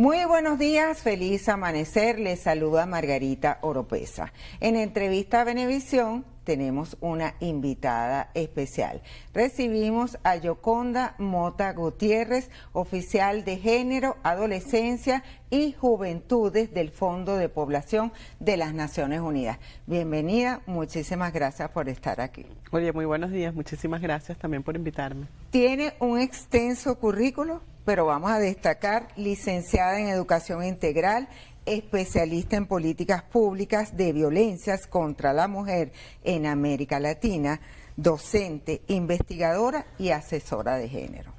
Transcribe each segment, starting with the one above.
Muy buenos días, feliz amanecer, les saluda Margarita Oropesa. En entrevista a Venevisión tenemos una invitada especial. Recibimos a Yoconda Mota Gutiérrez, oficial de Género, Adolescencia y Juventudes del Fondo de Población de las Naciones Unidas. Bienvenida, muchísimas gracias por estar aquí. Oye, muy buenos días, muchísimas gracias también por invitarme. Tiene un extenso currículo, pero vamos a destacar licenciada en Educación Integral, especialista en políticas públicas de violencias contra la mujer en América Latina, docente, investigadora y asesora de género.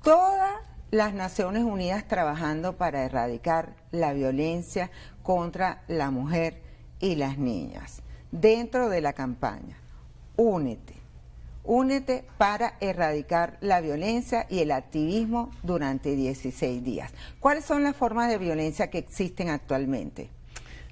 Todas las Naciones Unidas trabajando para erradicar la violencia contra la mujer y las niñas. Dentro de la campaña, Únete para erradicar la violencia y el activismo durante 16 días. ¿Cuáles son las formas de violencia que existen actualmente?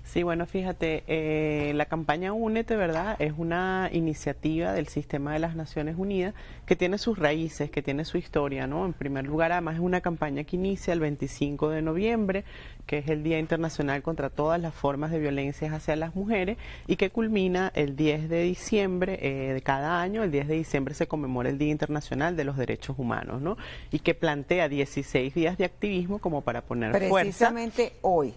Sí, bueno, fíjate, la campaña Únete, ¿verdad? Es una iniciativa del Sistema de las Naciones Unidas que tiene sus raíces, que tiene su historia, ¿no? En primer lugar, además es una campaña que inicia el 25 de noviembre, que es el Día Internacional contra todas las formas de violencia hacia las mujeres, y que culmina el 10 de diciembre de cada año. El 10 de diciembre se conmemora el Día Internacional de los Derechos Humanos, ¿no? Y que plantea 16 días de activismo como para poner fuerza. Precisamente hoy.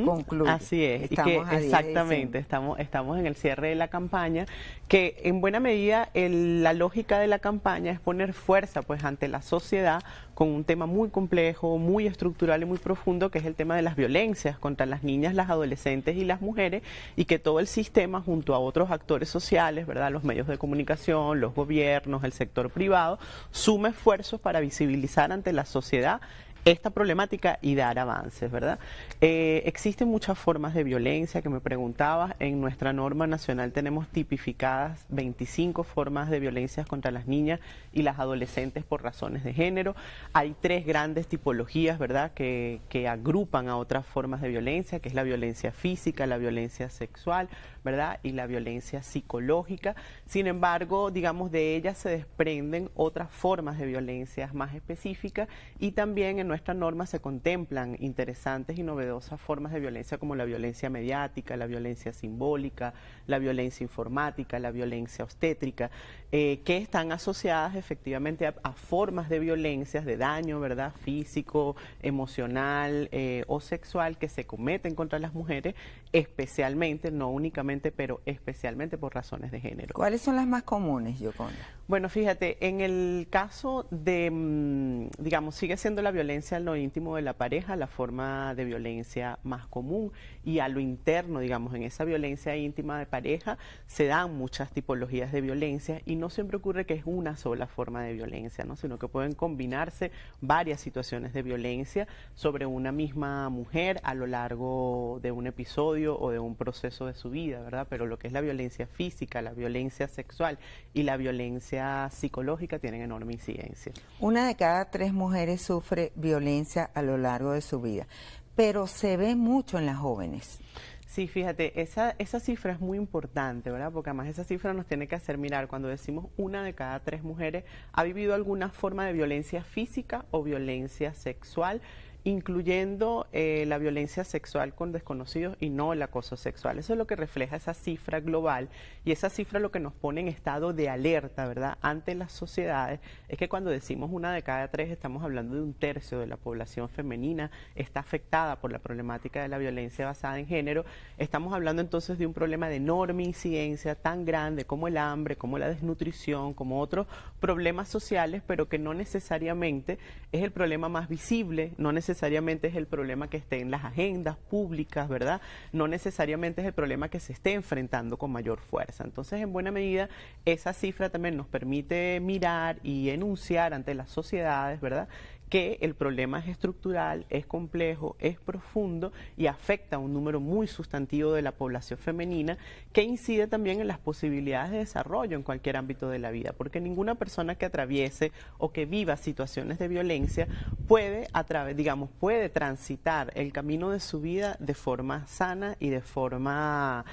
Concluye. Así es, y que exactamente estamos en el cierre de la campaña, que en buena medida la lógica de la campaña es poner fuerza pues ante la sociedad con un tema muy complejo, muy estructural y muy profundo, que es el tema de las violencias contra las niñas, las adolescentes y las mujeres, y que todo el sistema junto a otros actores sociales, ¿verdad?, los medios de comunicación, los gobiernos, el sector privado, sume esfuerzos para visibilizar ante la sociedad esta problemática y dar avances, ¿verdad? Existen muchas formas de violencia, que me preguntabas. En nuestra norma nacional tenemos tipificadas 25 formas de violencia contra las niñas y las adolescentes por razones de género. Hay 3 grandes tipologías, ¿verdad?, que agrupan a otras formas de violencia, que es la violencia física, la violencia sexual, ¿verdad?, y la violencia psicológica. Sin embargo, digamos, de ellas se desprenden otras formas de violencia más específicas, y también en nuestra norma se contemplan interesantes y novedosas formas de violencia como la violencia mediática, la violencia simbólica, la violencia informática, la violencia obstétrica, que están asociadas efectivamente a formas de violencias, de daño, ¿verdad?, físico, emocional o sexual, que se cometen contra las mujeres, especialmente, no únicamente, pero especialmente por razones de género. ¿Cuáles son las más comunes, Yoconda? Bueno, fíjate, en el caso de, digamos, sigue siendo la violencia en lo íntimo de la pareja la forma de violencia más común, y a lo interno, digamos, en esa violencia íntima de pareja se dan muchas tipologías de violencia, y no siempre ocurre que es una sola forma de violencia, ¿no?, sino que pueden combinarse varias situaciones de violencia sobre una misma mujer a lo largo de un episodio o de un proceso de su vida, ¿verdad? Pero lo que es la violencia física, la violencia sexual y la violencia psicológica tienen enorme incidencia. 1 de cada 3 mujeres sufre violencia a lo largo de su vida, pero se ve mucho en las jóvenes. Sí, fíjate, esa cifra es muy importante, ¿verdad? Porque además esa cifra nos tiene que hacer mirar, cuando decimos 1 de cada 3 mujeres ha vivido alguna forma de violencia física o violencia sexual, incluyendo la violencia sexual con desconocidos y no el acoso sexual. Eso es lo que refleja esa cifra global, y esa cifra lo que nos pone en estado de alerta, ¿verdad?, ante las sociedades, es que cuando decimos 1 de cada 3 estamos hablando de 1/3 de la población femenina está afectada por la problemática de la violencia basada en género. Estamos hablando entonces de un problema de enorme incidencia, tan grande como el hambre, como la desnutrición, como otros problemas sociales, pero que no necesariamente es el problema más visible, no necesariamente es el problema que esté en las agendas públicas, ¿verdad? No necesariamente es el problema que se esté enfrentando con mayor fuerza. Entonces, en buena medida, esa cifra también nos permite mirar y enunciar ante las sociedades, ¿verdad?, que el problema es estructural, es complejo, es profundo y afecta a un número muy sustantivo de la población femenina, que incide también en las posibilidades de desarrollo en cualquier ámbito de la vida, porque ninguna persona que atraviese o que viva situaciones de violencia puede transitar el camino de su vida de forma sana y de forma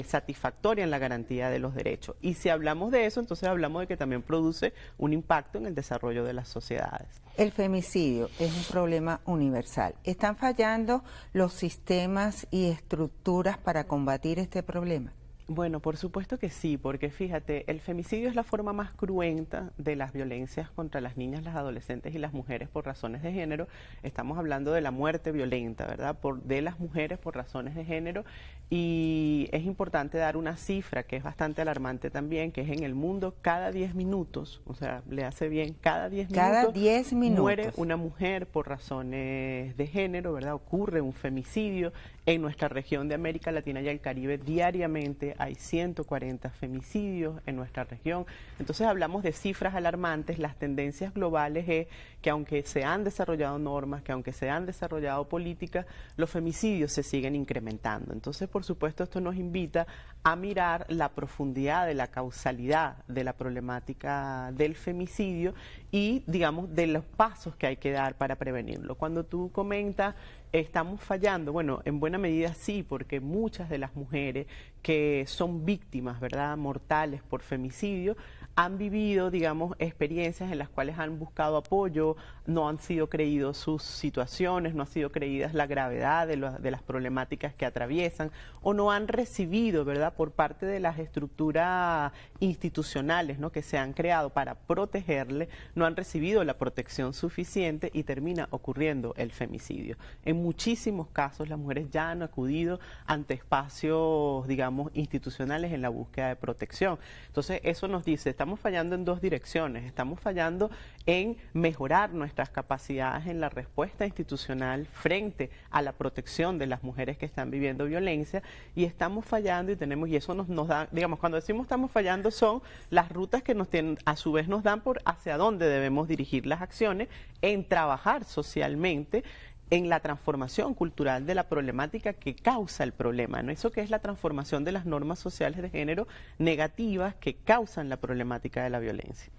satisfactoria en la garantía de los derechos. Y si hablamos de eso, entonces hablamos de que también produce un impacto en el desarrollo de las sociedades. El femicidio es un problema universal. ¿Están fallando los sistemas y estructuras para combatir este problema? Bueno, por supuesto que sí, porque fíjate, el femicidio es la forma más cruenta de las violencias contra las niñas, las adolescentes y las mujeres por razones de género. Estamos hablando de la muerte violenta, ¿verdad? De las mujeres por razones de género, y es importante dar una cifra que es bastante alarmante también, que es en el mundo cada 10 minutos, o sea, le hace bien, cada 10 minutos muere una mujer por razones de género, ¿verdad? Ocurre un femicidio. En nuestra región de América Latina y el Caribe diariamente hay 140 femicidios en nuestra región. Entonces hablamos de cifras alarmantes. Las tendencias globales es que aunque se han desarrollado normas, que aunque se han desarrollado políticas, los femicidios se siguen incrementando. Entonces, por supuesto, esto nos invita a mirar la profundidad de la causalidad de la problemática del femicidio y, digamos, de los pasos que hay que dar para prevenirlo. Cuando tú comentas, ¿estamos fallando? Bueno, en buena medida sí, porque muchas de las mujeres que son víctimas, ¿verdad?, mortales por femicidio, han vivido, digamos, experiencias en las cuales han buscado apoyo, no han sido creídos sus situaciones, no ha sido creídas la gravedad de las problemáticas que atraviesan, o no han recibido, ¿verdad?, por parte de las estructuras institucionales, ¿no?, que se han creado para protegerle, no han recibido la protección suficiente y termina ocurriendo el femicidio. En muchísimos casos las mujeres ya han acudido ante espacios, digamos, institucionales en la búsqueda de protección. Entonces, eso nos dice, estamos fallando en dos direcciones. Estamos fallando en mejorar nuestras capacidades en la respuesta institucional frente a la protección de las mujeres que están viviendo violencia, y estamos fallando y eso nos da, digamos, cuando decimos estamos fallando, son las rutas que nos tienen, a su vez nos dan por hacia dónde debemos dirigir las acciones en trabajar socialmente en la transformación cultural de la problemática que causa el problema, ¿no? Eso que es la transformación de las normas sociales de género negativas que causan la problemática de la violencia.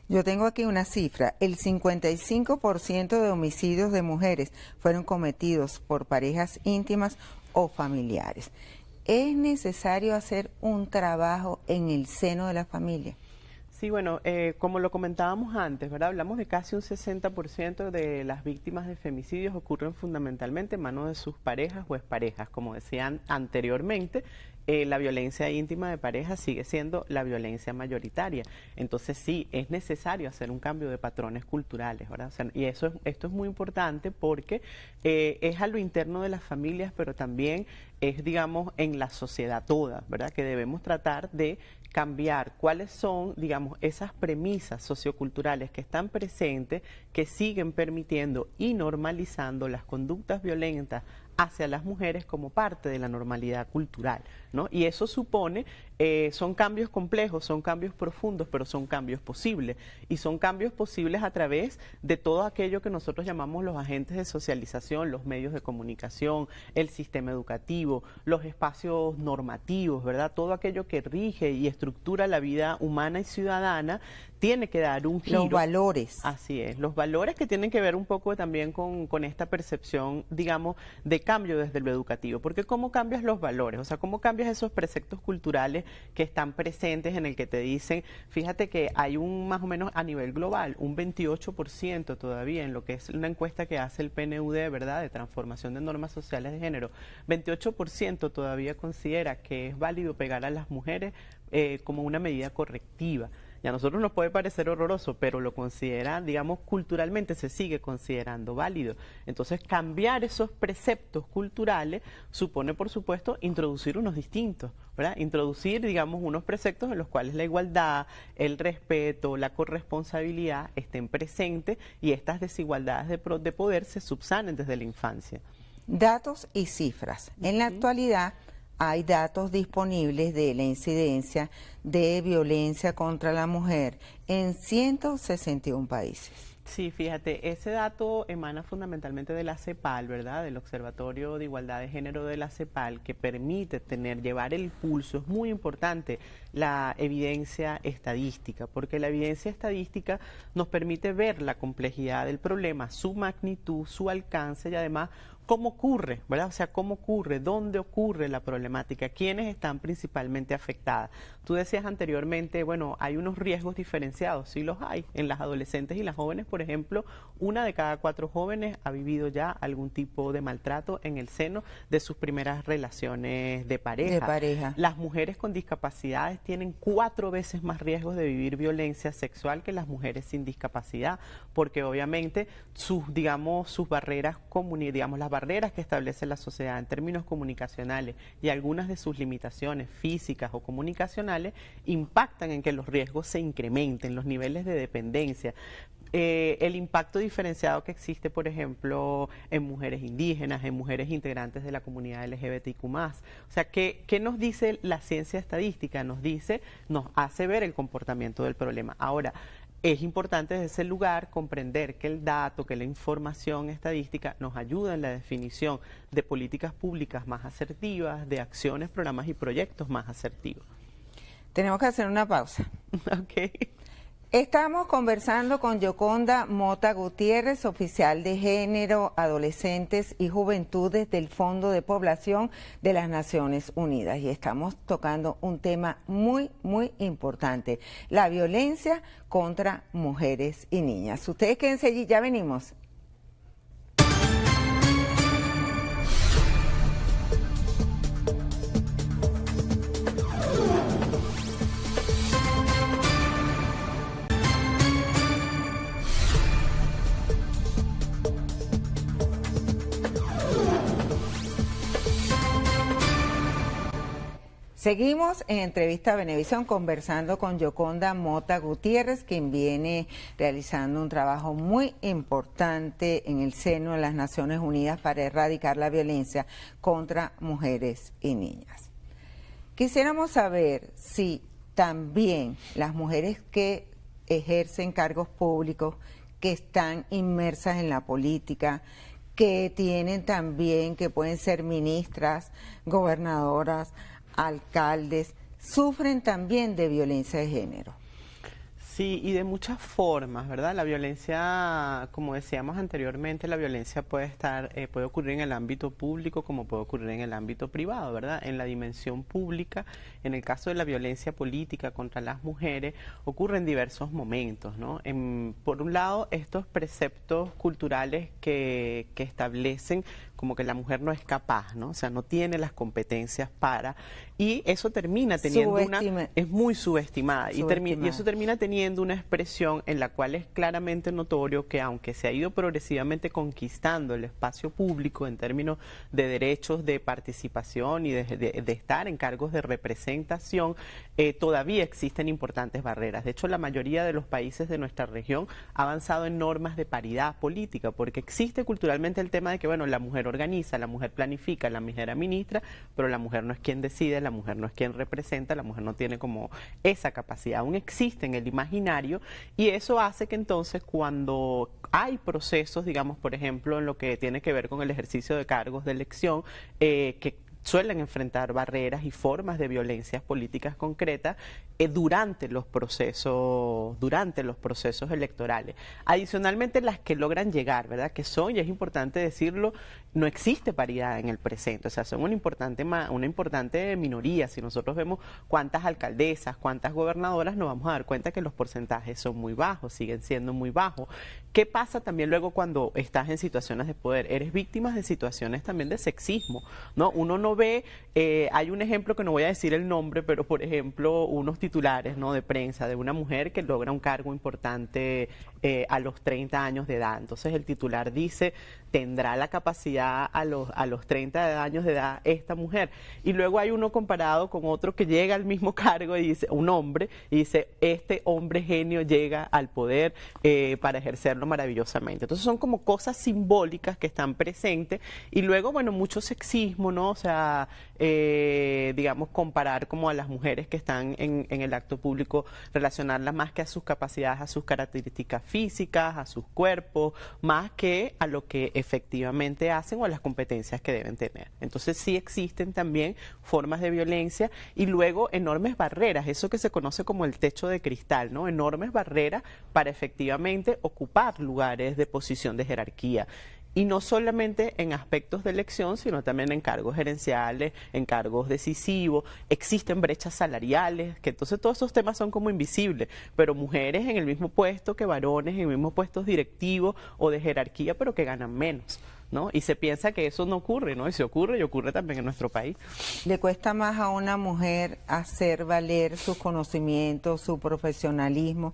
Yo tengo aquí una cifra, el 55% de homicidios de mujeres fueron cometidos por parejas íntimas o familiares. ¿Es necesario hacer un trabajo en el seno de la familia? Sí, bueno, como lo comentábamos antes, ¿verdad? Hablamos de casi un 60% de las víctimas de femicidios ocurren fundamentalmente en manos de sus parejas o exparejas. Como decían anteriormente, la violencia íntima de pareja sigue siendo la violencia mayoritaria. Entonces sí, es necesario hacer un cambio de patrones culturales, ¿verdad? O sea, y esto es muy importante porque es a lo interno de las familias, pero también es, digamos, en la sociedad toda, ¿verdad? Que debemos tratar de cambiar cuáles son, digamos, esas premisas socioculturales que están presentes, que siguen permitiendo y normalizando las conductas violentas hacia las mujeres como parte de la normalidad cultural, ¿no? Y eso supone, son cambios complejos, son cambios profundos, pero son cambios posibles. Y son cambios posibles a través de todo aquello que nosotros llamamos los agentes de socialización, los medios de comunicación, el sistema educativo, los espacios normativos, ¿verdad? Todo aquello que rige y estructura la vida humana y ciudadana tiene que dar un giro. Los valores. Así es, los valores que tienen que ver un poco también con esta percepción, digamos, de cambio desde lo educativo. Porque ¿cómo cambias los valores? O sea, ¿cómo cambias esos preceptos culturales que están presentes en el que te dicen, fíjate que hay un más o menos a nivel global, un 28% todavía en lo que es una encuesta que hace el PNUD, ¿verdad?, de transformación de normas sociales de género, 28% todavía considera que es válido pegar a las mujeres como una medida correctiva. Y a nosotros nos puede parecer horroroso, pero lo considera, digamos, culturalmente se sigue considerando válido. Entonces, cambiar esos preceptos culturales supone, por supuesto, introducir unos distintos, ¿verdad? Introducir, digamos, unos preceptos en los cuales la igualdad, el respeto, la corresponsabilidad estén presentes y estas desigualdades de poder se subsanen desde la infancia. Datos y cifras. En la actualidad hay datos disponibles de la incidencia de violencia contra la mujer en 161 países. Sí, fíjate, ese dato emana fundamentalmente de la CEPAL, ¿verdad?, del Observatorio de Igualdad de Género de la CEPAL, que permite llevar el pulso. Es muy importante la evidencia estadística, porque la evidencia estadística nos permite ver la complejidad del problema, su magnitud, su alcance y además ¿cómo ocurre? ¿Verdad? O sea, ¿cómo ocurre? ¿Dónde ocurre la problemática? ¿Quiénes están principalmente afectadas? Tú decías anteriormente, bueno, hay unos riesgos diferenciados, sí los hay. En las adolescentes y las jóvenes, por ejemplo, 1 de cada 4 jóvenes ha vivido ya algún tipo de maltrato en el seno de sus primeras relaciones de pareja. Las mujeres con discapacidades tienen 4 veces más riesgos de vivir violencia sexual que las mujeres sin discapacidad, porque obviamente sus barreras digamos, las barreras que establece la sociedad en términos comunicacionales y algunas de sus limitaciones físicas o comunicacionales impactan en que los riesgos se incrementen, los niveles de dependencia. El impacto diferenciado que existe, por ejemplo, en mujeres indígenas, en mujeres integrantes de la comunidad LGBTIQ+. O sea, ¿qué nos dice la ciencia estadística? Nos hace ver el comportamiento del problema. Ahora, es importante desde ese lugar comprender que el dato, que la información estadística nos ayuda en la definición de políticas públicas más asertivas, de acciones, programas y proyectos más asertivos. Tenemos que hacer una pausa. Ok. Estamos conversando con Yoconda Mota Gutiérrez, oficial de Género, Adolescentes y Juventudes del Fondo de Población de las Naciones Unidas. Y estamos tocando un tema muy, muy importante, la violencia contra mujeres y niñas. Ustedes quédense allí, ya venimos. Seguimos en Entrevista a Venevisión conversando con Yoconda Mota Gutiérrez, quien viene realizando un trabajo muy importante en el seno de las Naciones Unidas para erradicar la violencia contra mujeres y niñas. Quisiéramos saber si también las mujeres que ejercen cargos públicos, que están inmersas en la política, que tienen también, que pueden ser ministras, gobernadoras, alcaldes, sufren también de violencia de género. Sí, y de muchas formas, ¿verdad? La violencia, como decíamos anteriormente, la violencia puede ocurrir en el ámbito público como puede ocurrir en el ámbito privado, ¿verdad? En la dimensión pública, en el caso de la violencia política contra las mujeres, ocurre en diversos momentos, ¿no? Por un lado, estos preceptos culturales que establecen como que la mujer no es capaz, ¿no? O sea, no tiene las competencias para, y eso termina teniendo es muy subestimada. Y eso termina teniendo una expresión en la cual es claramente notorio que aunque se ha ido progresivamente conquistando el espacio público en términos de derechos de participación y de estar en cargos de representación, todavía existen importantes barreras. De hecho, la mayoría de los países de nuestra región ha avanzado en normas de paridad política, porque existe culturalmente el tema de que, bueno, la mujer organiza, la mujer planifica, la mujer administra, pero la mujer no es quien decide, la mujer no es quien representa, la mujer no tiene como esa capacidad. Aún existe en el imaginario, y eso hace que entonces cuando hay procesos, digamos, por ejemplo, en lo que tiene que ver con el ejercicio de cargos de elección, que suelen enfrentar barreras y formas de violencias políticas concretas durante los procesos electorales. Adicionalmente, las que logran llegar, ¿verdad? Que son, y es importante decirlo, no existe paridad en el presente, o sea, son una importante minoría. Si nosotros vemos cuántas alcaldesas, cuántas gobernadoras, nos vamos a dar cuenta que los porcentajes son muy bajos, siguen siendo muy bajos. ¿Qué pasa también luego cuando estás en situaciones de poder? Eres víctima de situaciones también de sexismo, ¿no? Uno no ve, hay un ejemplo que no voy a decir el nombre, pero por ejemplo, unos titulares, ¿no?, de prensa de una mujer que logra un cargo importante a los 30 años de edad. Entonces el titular dice, ¿tendrá la capacidad a los 30 años de edad esta mujer? Y luego hay uno comparado con otro que llega al mismo cargo y dice, un hombre, y dice, este hombre genio llega al poder para ejercerlo maravillosamente. Entonces son como cosas simbólicas que están presentes, y luego, bueno, mucho sexismo, ¿no? O sea, digamos, comparar como a las mujeres que están en el acto público, relacionarlas más que a sus capacidades, a sus características físicas, a sus cuerpos, más que a lo que efectivamente hacen o a las competencias que deben tener. Entonces sí existen también formas de violencia, y luego enormes barreras, eso que se conoce como el techo de cristal, ¿no? Enormes barreras para efectivamente ocupar lugares de posición de jerarquía. y no solamente en aspectos de elección, sino también en cargos gerenciales, en cargos decisivos. Existen brechas salariales, que entonces todos esos temas son como invisibles, pero mujeres en el mismo puesto que varones, en el mismo puestos directivos o de jerarquía, pero que ganan menos, ¿no? Y se piensa que eso no ocurre, ¿no? Y si ocurre, y ocurre también en nuestro país. ¿Le cuesta más a una mujer hacer valer sus conocimientos, su profesionalismo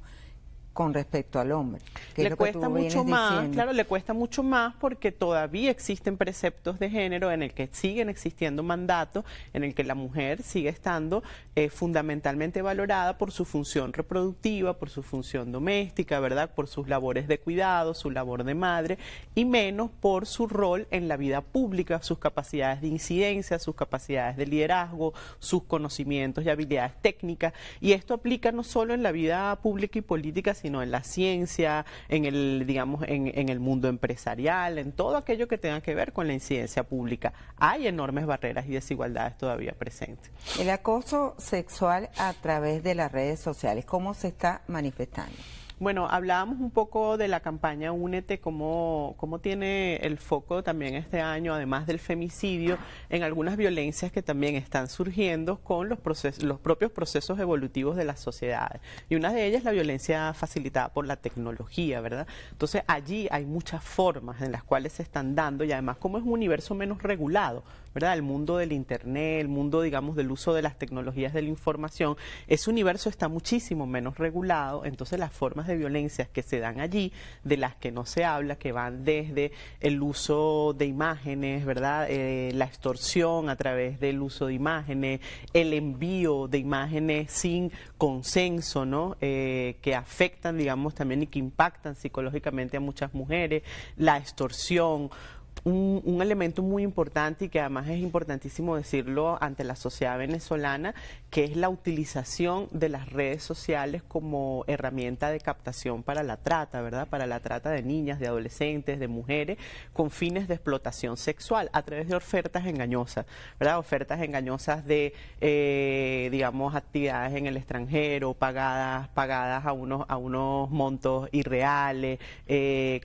con respecto al hombre? Le cuesta mucho más, claro, le cuesta mucho más porque todavía existen preceptos de género en el que siguen existiendo mandatos, en el que la mujer sigue estando fundamentalmente valorada por su función reproductiva, por su función doméstica, ¿verdad? Por sus labores de cuidado, su labor de madre, y menos por su rol en la vida pública, sus capacidades de incidencia, sus capacidades de liderazgo, sus conocimientos y habilidades técnicas. Y esto aplica no solo en la vida pública y política, sino en la ciencia, en el, digamos, en el mundo empresarial, en todo aquello que tenga que ver con la incidencia pública. Hay enormes barreras y desigualdades todavía presentes. El acoso sexual a través de las redes sociales, ¿cómo se está manifestando? Bueno, hablábamos un poco de la campaña Únete, cómo tiene el foco también este año, además del femicidio, en algunas violencias que también están surgiendo con los propios procesos evolutivos de las sociedades. Y una de ellas es la violencia facilitada por la tecnología, ¿verdad? Entonces, allí hay muchas formas en las cuales se están dando, y además como es un universo menos regulado, ¿verdad? El mundo del Internet, el mundo, digamos, del uso de las tecnologías de la información, ese universo está muchísimo menos regulado, entonces las formas de violencias que se dan allí, de las que no se habla, que van desde el uso de imágenes, ¿verdad? La extorsión a través del uso de imágenes, el envío de imágenes sin consenso, ¿no? Que afectan, digamos, también y que impactan psicológicamente a muchas mujeres, la extorsión. Un elemento muy importante y que además es importantísimo decirlo ante la sociedad venezolana, que es la utilización de las redes sociales como herramienta de captación para la trata, ¿verdad? Para la trata de niñas, de adolescentes, de mujeres, con fines de explotación sexual a través de ofertas engañosas, ¿verdad? Ofertas engañosas de, digamos, actividades en el extranjero, pagadas a unos montos irreales,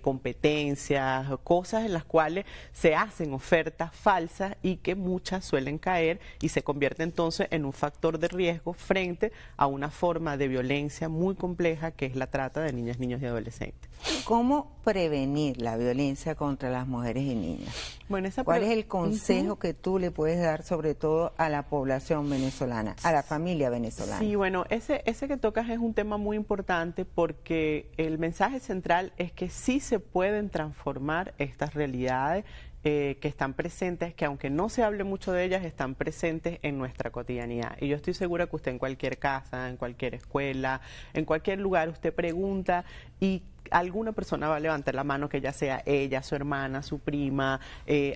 competencias, cosas en las cuales se hacen ofertas falsas y que muchas suelen caer y se convierte entonces en un factor de riesgo frente a una forma de violencia muy compleja que es la trata de niñas, niños y adolescentes. ¿Cómo prevenir la violencia contra las mujeres y niñas? Bueno, ¿Cuál es el consejo que tú le puedes dar sobre todo a la población venezolana, a la familia venezolana? Sí, bueno, ese que tocas es un tema muy importante porque el mensaje central es que sí se pueden transformar estas realidades que están presentes, que aunque no se hable mucho de ellas, están presentes en nuestra cotidianidad. Y yo estoy segura que usted en cualquier casa, en cualquier escuela, en cualquier lugar, usted pregunta y alguna persona va a levantar la mano, que ya sea ella, su hermana, su prima,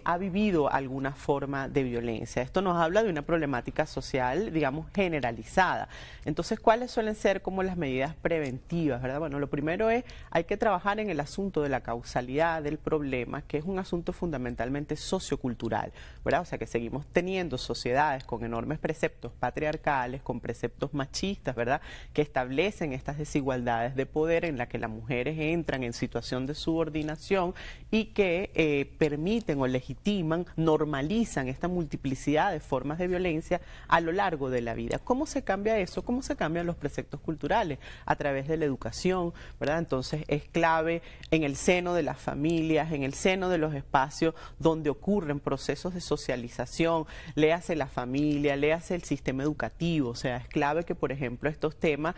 ha vivido alguna forma de violencia. Esto nos habla de una problemática social, digamos, generalizada. Entonces, ¿cuáles suelen ser como las medidas preventivas, verdad? Bueno, lo primero es, hay que trabajar en el asunto de la causalidad del problema, que es un asunto fundamentalmente sociocultural, ¿verdad? O sea, que seguimos teniendo sociedades con enormes preceptos patriarcales, con preceptos machistas, ¿verdad? Que establecen estas desigualdades de poder en las que las mujeres entran en situación de subordinación y que permiten o legitiman, normalizan esta multiplicidad de formas de violencia a lo largo de la vida. ¿Cómo se cambia eso? ¿Cómo se cambian los preceptos culturales? A través de la educación, ¿verdad? Entonces es clave en el seno de las familias, en el seno de los espacios donde ocurren procesos de socialización, léase la familia, léase el sistema educativo, o sea, es clave que, por ejemplo, estos temas,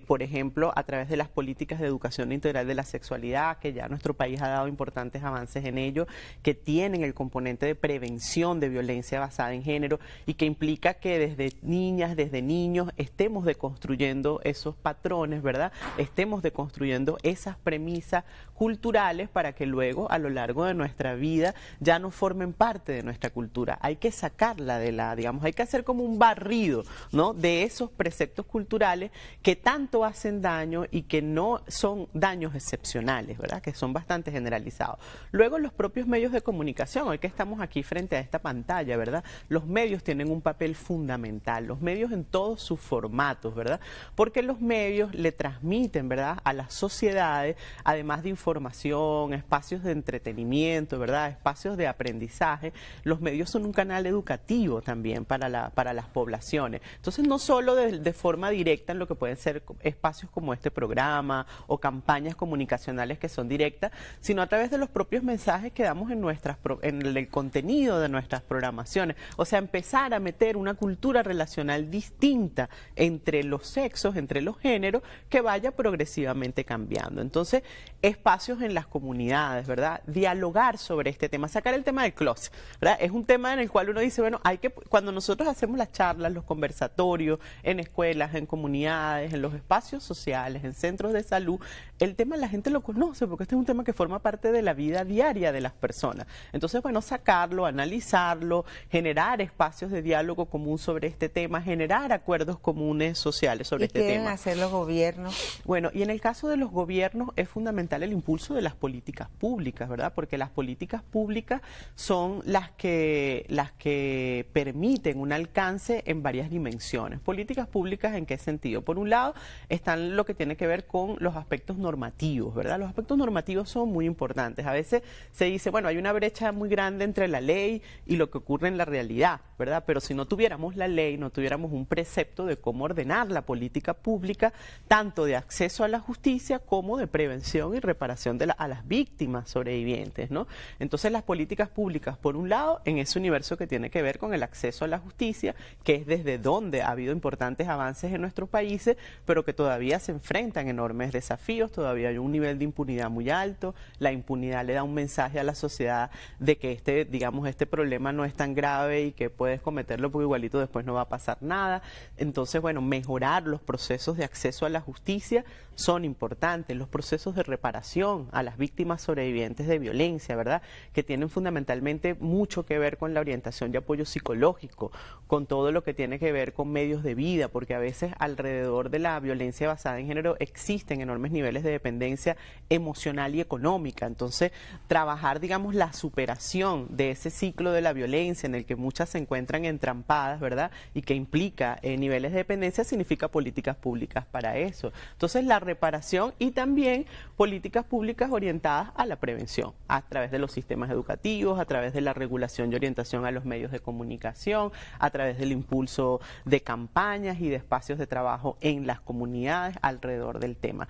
por ejemplo, a través de las políticas de educación integral de la sexualidad, que ya nuestro país ha dado importantes avances en ello, que tienen el componente de prevención de violencia basada en género y que implica que desde niñas, desde niños, estemos deconstruyendo esos patrones, ¿verdad? Estemos deconstruyendo esas premisas culturales para que luego, a lo largo de nuestra vida, ya no formen parte de nuestra cultura. Hay que sacarla digamos, hay que hacer como un barrido, ¿no? De esos preceptos culturales que tanto hacen daño y que no son daño daños excepcionales, ¿verdad? Que son bastante generalizados. Luego los propios medios de comunicación, hoy que estamos aquí frente a esta pantalla, ¿verdad? Los medios tienen un papel fundamental, los medios en todos sus formatos, ¿verdad? Porque los medios le transmiten, ¿verdad?, a las sociedades, además de información, espacios de entretenimiento, ¿verdad?, espacios de aprendizaje. Los medios son un canal educativo también para las poblaciones. Entonces, no solo de forma directa en lo que pueden ser espacios como este programa o campañas comunicacionales que son directas, sino a través de los propios mensajes que damos en el contenido de nuestras programaciones. O sea, empezar a meter una cultura relacional distinta entre los sexos, entre los géneros, que vaya progresivamente cambiando. Entonces, espacios en las comunidades, ¿verdad? Dialogar sobre este tema, sacar el tema del closet, ¿verdad? Es un tema en el cual uno dice, bueno, cuando nosotros hacemos las charlas, los conversatorios, en escuelas, en comunidades, en los espacios sociales, en centros de salud, el tema la gente lo conoce porque este es un tema que forma parte de la vida diaria de las personas. Entonces, bueno, sacarlo, analizarlo, generar espacios de diálogo común sobre este tema, generar acuerdos comunes sociales sobre este tema. ¿Qué deben hacer los gobiernos? Bueno, y en el caso de los gobiernos es fundamental el impulso de las políticas públicas, ¿verdad? Porque las políticas públicas son las que permiten un alcance en varias dimensiones. Políticas públicas, ¿en qué sentido? Por un lado, están lo que tiene que ver con los aspectos normativos, ¿verdad? Los aspectos normativos son muy importantes. A veces se dice, bueno, hay una brecha muy grande entre la ley y lo que ocurre en la realidad, ¿verdad? Pero si no tuviéramos la ley, no tuviéramos un precepto de cómo ordenar la política pública, tanto de acceso a la justicia como de prevención y reparación a las víctimas sobrevivientes, ¿no? Entonces, las políticas públicas, por un lado, en ese universo que tiene que ver con el acceso a la justicia, que es desde donde ha habido importantes avances en nuestros países, pero que todavía se enfrentan enormes desafíos, todavía hay un nivel de impunidad muy alto, la impunidad le da un mensaje a la sociedad de que este problema no es tan grave y que puedes cometerlo porque igualito después no va a pasar nada. Entonces, bueno, mejorar los procesos de acceso a la justicia son importantes, los procesos de reparación a las víctimas sobrevivientes de violencia, ¿verdad?, que tienen fundamentalmente mucho que ver con la orientación y apoyo psicológico, con todo lo que tiene que ver con medios de vida, porque a veces alrededor de la violencia basada en género existen enormes niveles de dependencia emocional y económica. Entonces, trabajar, digamos, la superación de ese ciclo de la violencia en el que muchas se encuentran entrampadas, ¿verdad?, y que implica niveles de dependencia, significa políticas públicas para eso. Entonces, la reparación y también políticas públicas orientadas a la prevención, a través de los sistemas educativos, a través de la regulación y orientación a los medios de comunicación, a través del impulso de campañas y de espacios de trabajo en las comunidades alrededor del tema.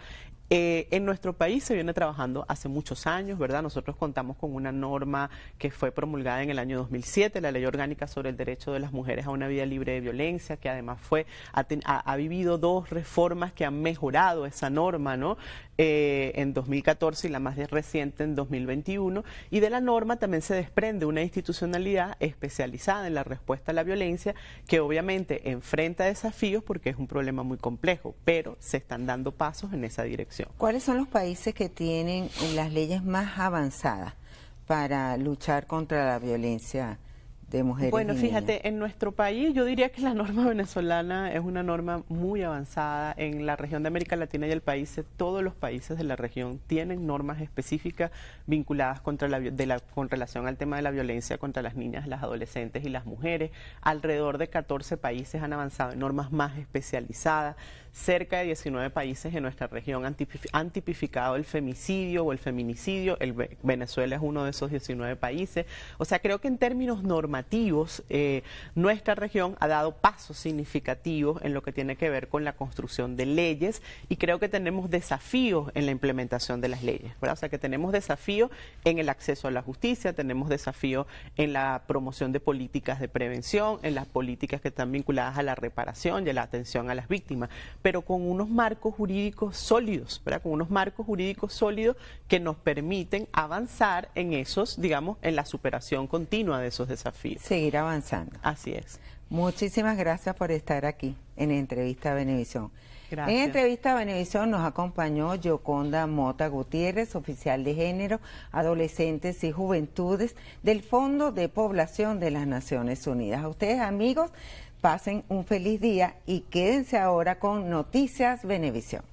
En nuestro país se viene trabajando hace muchos años, ¿verdad? Nosotros contamos con una norma que fue promulgada en el año 2007, la Ley Orgánica sobre el Derecho de las Mujeres a una Vida Libre de Violencia, que además ha vivido dos reformas que han mejorado esa norma, ¿no? En 2014 y la más reciente en 2021, y de la norma también se desprende una institucionalidad especializada en la respuesta a la violencia que obviamente enfrenta desafíos porque es un problema muy complejo, pero se están dando pasos en esa dirección. ¿Cuáles son los países que tienen las leyes más avanzadas para luchar contra la violencia de mujeres y Bueno, niñas? fíjate, en nuestro país yo diría que la norma venezolana es una norma muy avanzada. En la región de América Latina y el país, todos los países de la región tienen normas específicas vinculadas con relación al tema de la violencia contra las niñas, las adolescentes y las mujeres. Alrededor de 14 países han avanzado en normas más especializadas. Cerca de 19 países en nuestra región han tipificado el femicidio o el feminicidio. Venezuela es uno de esos 19 países. O sea, creo que en términos normativos, nuestra región ha dado pasos significativos en lo que tiene que ver con la construcción de leyes, y creo que tenemos desafíos en la implementación de las leyes, ¿verdad? O sea, que tenemos desafíos en el acceso a la justicia, tenemos desafíos en la promoción de políticas de prevención, en las políticas que están vinculadas a la reparación y a la atención a las víctimas, pero con unos marcos jurídicos sólidos, ¿verdad? Con unos marcos jurídicos sólidos que nos permiten avanzar en esos, digamos, en la superación continua de esos desafíos. Seguir avanzando. Así es. Muchísimas gracias por estar aquí en Entrevista a Venevisión. Gracias. En Entrevista a Venevisión nos acompañó Yoconda Mota Gutiérrez, oficial de género, adolescentes y juventudes del Fondo de Población de las Naciones Unidas. A ustedes, amigos, pasen un feliz día y quédense ahora con Noticias Venevisión.